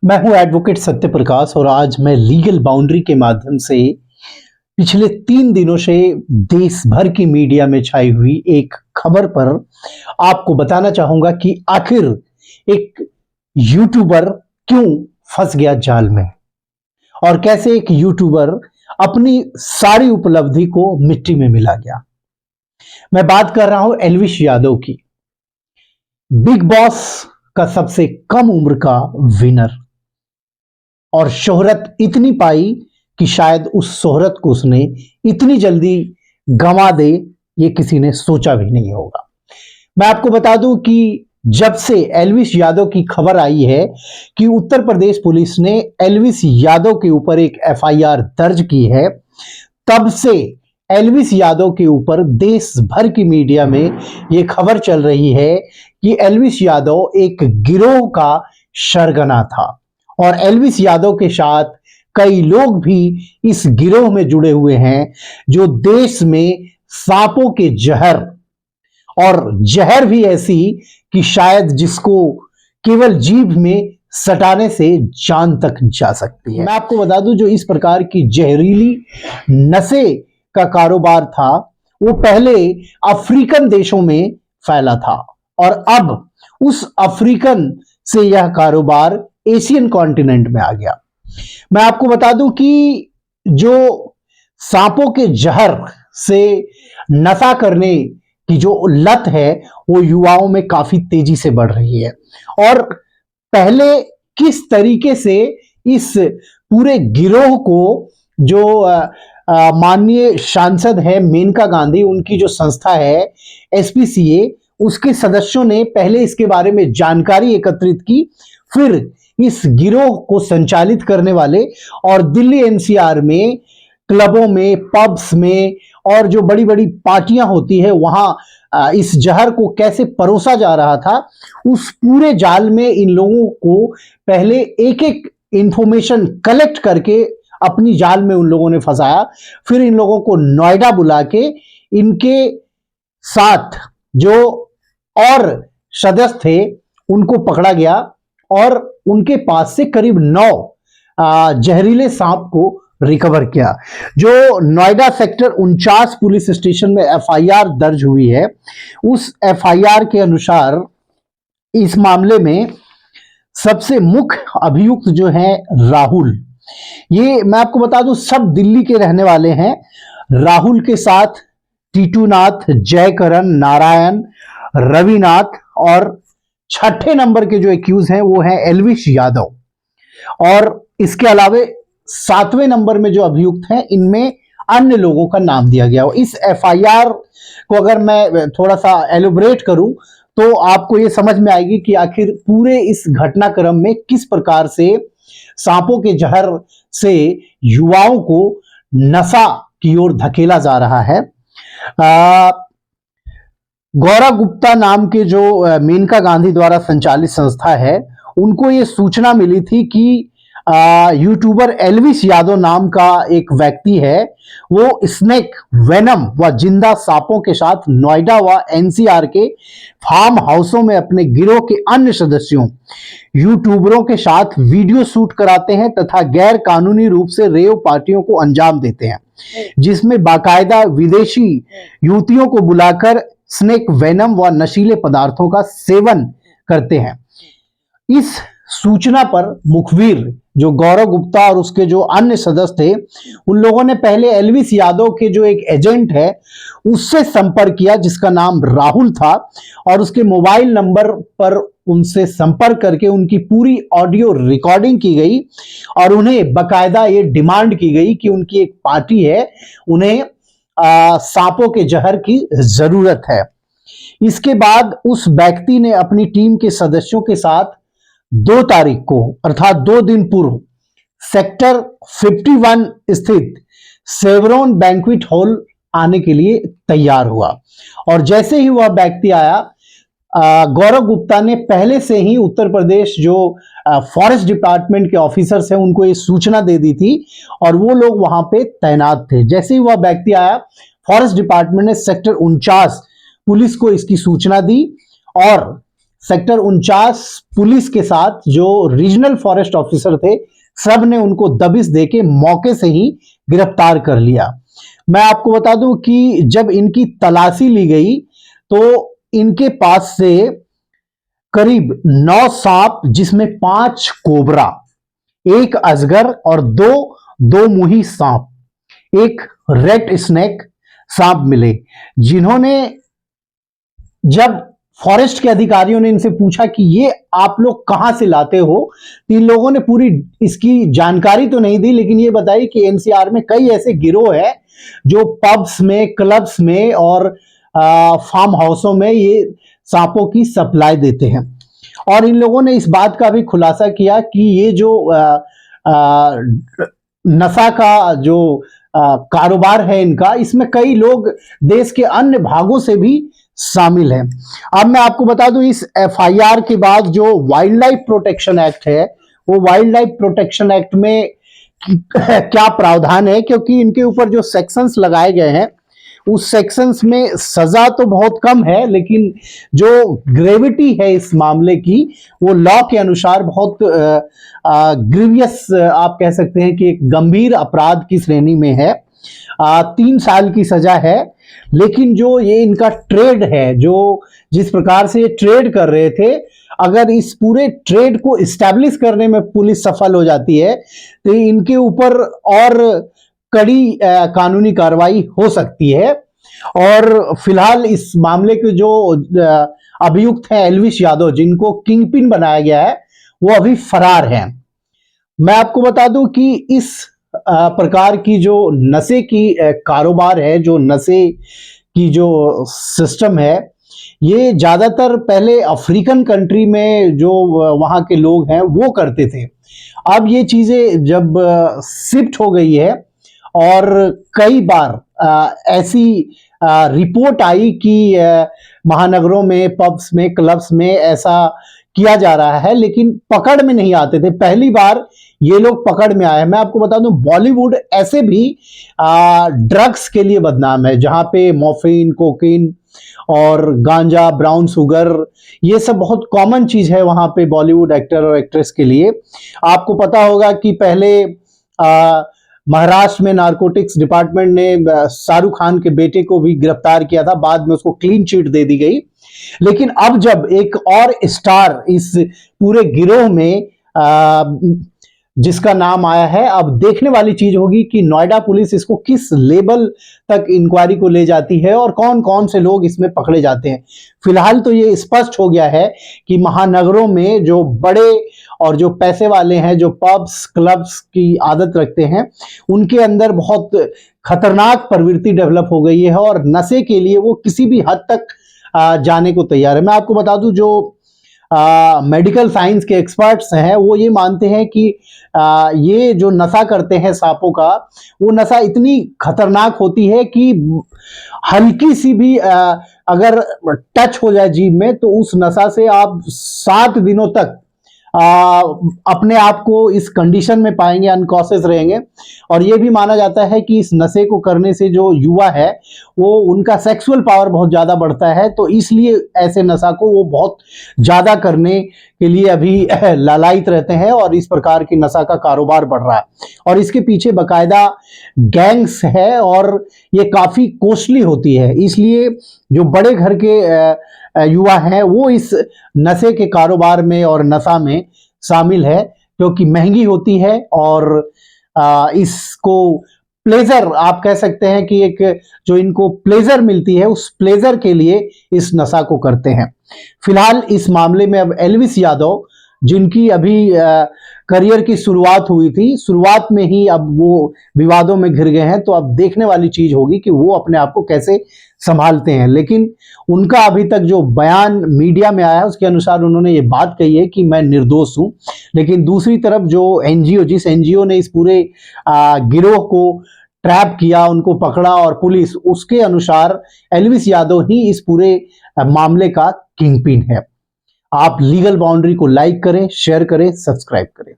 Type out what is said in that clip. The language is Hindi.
मैं हूं एडवोकेट सत्य प्रकाश और आज मैं लीगल बाउंड्री के माध्यम से पिछले 3 दिनों से देश भर की मीडिया में छाई हुई एक खबर पर आपको बताना चाहूंगा कि आखिर एक यूट्यूबर क्यों फंस गया जाल में और कैसे एक यूट्यूबर अपनी सारी उपलब्धि को मिट्टी में मिला गया। मैं बात कर रहा हूं एल्विश यादव की, बिग बॉस का सबसे कम उम्र का विनर, और शोहरत इतनी पाई कि शायद उस शोहरत को उसने इतनी जल्दी गंवा दे, ये किसी ने सोचा भी नहीं होगा। मैं आपको बता दूं कि जब से एल्विश यादव की खबर आई है कि उत्तर प्रदेश पुलिस ने एल्विश यादव के ऊपर एक एफआईआर दर्ज की है, तब से एल्विश यादव के ऊपर देश भर की मीडिया में यह खबर चल रही है कि एल्विश यादव एक गिरोह का सरगना था और एल्विश यादव के साथ कई लोग भी इस गिरोह में जुड़े हुए हैं जो देश में सांपों के जहर, और जहर भी ऐसी कि शायद जिसको केवल जीभ में सटाने से जान तक जा सकती है। मैं आपको बता दूं, जो इस प्रकार की जहरीली नशे का कारोबार था वो पहले अफ्रीकन देशों में फैला था और अब उस अफ्रीकन से यह कारोबार एशियन कॉन्टिनेंट में आ गया। मैं आपको बता दूं कि जो सांपों के जहर से नशा करने की जो लत है वो युवाओं में काफी तेजी से बढ़ रही है। और पहले किस तरीके से इस पूरे गिरोह को जो माननीय सांसद है मेनका गांधी, उनकी जो संस्था है एसपीसीए, उसके सदस्यों ने पहले इसके बारे में जानकारी एकत्रित की, फिर इस गिरोह को संचालित करने वाले और दिल्ली एनसीआर में क्लबों में, पब्स में और जो बड़ी बड़ी पार्टियां होती है वहां इस जहर को कैसे परोसा जा रहा था, उस पूरे जाल में इन लोगों को पहले एक एक इंफॉर्मेशन कलेक्ट करके अपनी जाल में उन लोगों ने फंसाया। फिर इन लोगों को नोएडा बुला के इनके साथ जो और सदस्य थे उनको पकड़ा गया और उनके पास से करीब 9 जहरीले सांप को रिकवर किया। जो नोएडा सेक्टर 49 पुलिस स्टेशन में एफआईआर दर्ज हुई है, उस एफआईआर के अनुसार इस मामले में सबसे मुख्य अभियुक्त जो है राहुल, ये मैं आपको बता दूं सब दिल्ली के रहने वाले हैं। राहुल के साथ टीटूनाथ, जयकरण, नारायण, रविनाथ और छठे नंबर के जो एक्यूज हैं वो है एल्विश यादव। और इसके अलावा 7वें नंबर में जो अभियुक्त हैं इनमें अन्य लोगों का नाम दिया गया। इस एफआईआर को अगर मैं थोड़ा सा एलोबरेट करूं तो आपको ये समझ में आएगी कि आखिर पूरे इस घटनाक्रम में किस प्रकार से सांपों के जहर से युवाओं को नशा की ओर धकेला जा रहा है। गौरव गुप्ता नाम के जो मेनका गांधी द्वारा संचालित संस्था है, उनको ये सूचना मिली थी कि यूट्यूबर एल्विश यादव नाम का एक व्यक्ति है, वो स्नेक वेनम व जिंदा सांपों के साथ नोएडा व एनसीआर के फार्म हाउसों में अपने गिरोह के अन्य सदस्यों यूट्यूबरों के साथ वीडियो शूट कराते हैं तथा गैर कानूनी रूप से रेव पार्टियों को अंजाम देते हैं, जिसमें बाकायदा विदेशी युवतियों को बुलाकर स्नेक वेनम व नशीले पदार्थों का सेवन करते हैं। इस सूचना पर मुखबिर जो गौरव गुप्ता और उसके जो अन्य सदस्य थे, उन लोगों ने पहले एल्विश यादव के जो एक एजेंट है उससे संपर्क किया जिसका नाम राहुल था, और उसके मोबाइल नंबर पर उनसे संपर्क करके उनकी पूरी ऑडियो रिकॉर्डिंग की गई और उन्हें बकायदा ये डिमांड की गई कि उनकी एक पार्टी है, उन्हें सांपों के जहर की जरूरत है। इसके बाद उस व्यक्ति ने अपनी टीम के सदस्यों के साथ 2 तारीख को अर्थात 2 दिन पूर्व सेक्टर 51 स्थित सेवरॉन बैंक्वेट हॉल आने के लिए तैयार हुआ। और जैसे ही वह व्यक्ति आया, गौरव गुप्ता ने पहले से ही उत्तर प्रदेश जो फॉरेस्ट डिपार्टमेंट के ऑफिसर्स हैं उनको ये सूचना दे दी थी और वो लोग वहां पे तैनात थे। जैसे ही वह व्यक्ति आया, फॉरेस्ट डिपार्टमेंट ने सेक्टर 49 पुलिस को इसकी सूचना दी और सेक्टर 49 पुलिस के साथ जो रीजनल फॉरेस्ट ऑफिसर थे, सब ने उनको दबिश देके मौके से ही गिरफ्तार कर लिया। मैं आपको बता दूं कि जब इनकी तलाशी ली गई तो इनके पास से करीब 9 सांप, जिसमें 5 कोबरा, 1 अजगर और 2 मुही सांप, 1 रेड स्नेक सांप मिले, जिन्होंने जब फॉरेस्ट के अधिकारियों ने इनसे पूछा कि ये आप लोग कहां से लाते हो, तो इन लोगों ने पूरी इसकी जानकारी तो नहीं दी, लेकिन ये बताई कि एनसीआर में कई ऐसे गिरोह है जो पब्स में, क्लब्स में और फार्म हाउसों में ये सांपों की सप्लाई देते हैं। और इन लोगों ने इस बात का भी खुलासा किया कि ये जो नशा का जो कारोबार है इनका, इसमें कई लोग देश के अन्य भागों से भी शामिल हैं। अब मैं आपको बता दूं, इस एफआईआर के बाद जो वाइल्ड लाइफ प्रोटेक्शन एक्ट है, वो वाइल्ड लाइफ प्रोटेक्शन एक्ट में क्या प्रावधान है, क्योंकि इनके ऊपर जो सेक्शंस लगाए गए हैं उस सेक्शंस में सजा तो बहुत कम है, लेकिन जो ग्रेविटी है इस मामले की, वो लॉ के अनुसार बहुत ग्रीवियस, आप कह सकते हैं कि एक गंभीर अपराध की श्रेणी में है। 3 साल की सजा है। लेकिन जो ये इनका ट्रेड है, जो जिस प्रकार से ये ट्रेड कर रहे थे, अगर इस पूरे ट्रेड को इस्टेब्लिश करने में पुलिस सफल हो जाती है तो इनके ऊपर और कड़ी कानूनी कार्रवाई हो सकती है। और फिलहाल इस मामले के जो अभियुक्त हैं एल्विश यादव, जिनको किंगपिन बनाया गया है, वो अभी फरार हैं। मैं आपको बता दूं कि इस प्रकार की जो नशे की कारोबार है, जो नशे की जो सिस्टम है, ये ज्यादातर पहले अफ्रीकन कंट्री में जो वहां के लोग हैं वो करते थे। अब ये चीजें जब शिफ्ट हो गई है और कई बार ऐसी रिपोर्ट आई कि महानगरों में, पब्स में, क्लब्स में ऐसा किया जा रहा है, लेकिन पकड़ में नहीं आते थे। पहली बार ये लोग पकड़ में आए। मैं आपको बता दूं, बॉलीवुड ऐसे भी ड्रग्स के लिए बदनाम है, जहां पे मॉर्फिन, कोकीन और गांजा, ब्राउन शुगर, ये सब बहुत कॉमन चीज है वहां पे बॉलीवुड एक्टर और एक्ट्रेस के लिए। आपको पता होगा कि पहले महाराष्ट्र में नारकोटिक्स डिपार्टमेंट ने शाहरुख खान के बेटे को भी गिरफ्तार किया था, बाद में उसको क्लीन चिट दे दी गई। लेकिन अब जब एक और स्टार इस पूरे गिरोह में जिसका नाम आया है, अब देखने वाली चीज होगी कि नोएडा पुलिस इसको किस लेवल तक इंक्वायरी को ले जाती है और कौन कौन से लोग इसमें पकड़े जाते हैं। फिलहाल तो ये स्पष्ट हो गया है कि महानगरों में जो बड़े और जो पैसे वाले हैं, जो पब्स, क्लब्स की आदत रखते हैं, उनके अंदर बहुत खतरनाक प्रवृत्ति डेवलप हो गई है और नशे के लिए वो किसी भी हद तक जाने को तैयार है। मैं आपको बता दूं, जो मेडिकल साइंस के एक्सपर्ट्स हैं वो ये मानते हैं कि ये जो नशा करते हैं सांपों का, वो नशा इतनी खतरनाक होती है कि हल्की सी भी अगर टच हो जाए जीभ में, तो उस नशा से आप 7 दिनों तक अपने आप को इस कंडीशन में पाएंगे, अनकॉन्शियस रहेंगे। और ये भी माना जाता है कि इस नशे को करने से जो युवा है वो उनका सेक्सुअल पावर बहुत ज़्यादा बढ़ता है, तो इसलिए ऐसे नशा को वो बहुत ज़्यादा करने के लिए अभी लालायित रहते हैं और इस प्रकार की नशा का कारोबार बढ़ रहा है। और इसके पीछे बाकायदा गैंग्स है और ये काफ़ी कॉस्टली होती है, इसलिए जो बड़े घर के युवा हैं वो इस नशे के कारोबार में और नशा में शामिल है, क्योंकि महंगी होती है और इसको प्लेजर, आप कह सकते हैं कि एक जो इनको प्लेजर मिलती है, उस प्लेजर के लिए इस नशा को करते हैं। फिलहाल इस मामले में अब एल्विश यादव, जिनकी अभी करियर की शुरुआत हुई थी, शुरुआत में ही अब वो विवादों में घिर गए हैं, तो अब देखने वाली चीज होगी कि वो अपने आप को कैसे संभालते हैं। लेकिन उनका अभी तक जो बयान मीडिया में आया है उसके अनुसार उन्होंने ये बात कही है कि मैं निर्दोष हूं। लेकिन दूसरी तरफ जो एनजीओ, जिस एनजीओ ने इस पूरे गिरोह को ट्रैप किया, उनको पकड़ा और पुलिस, उसके अनुसार एल्विश यादव ही इस पूरे मामले का किंगपिन है। आप लीगल बाउंड्री को लाइक करें, शेयर करें, सब्सक्राइब करें।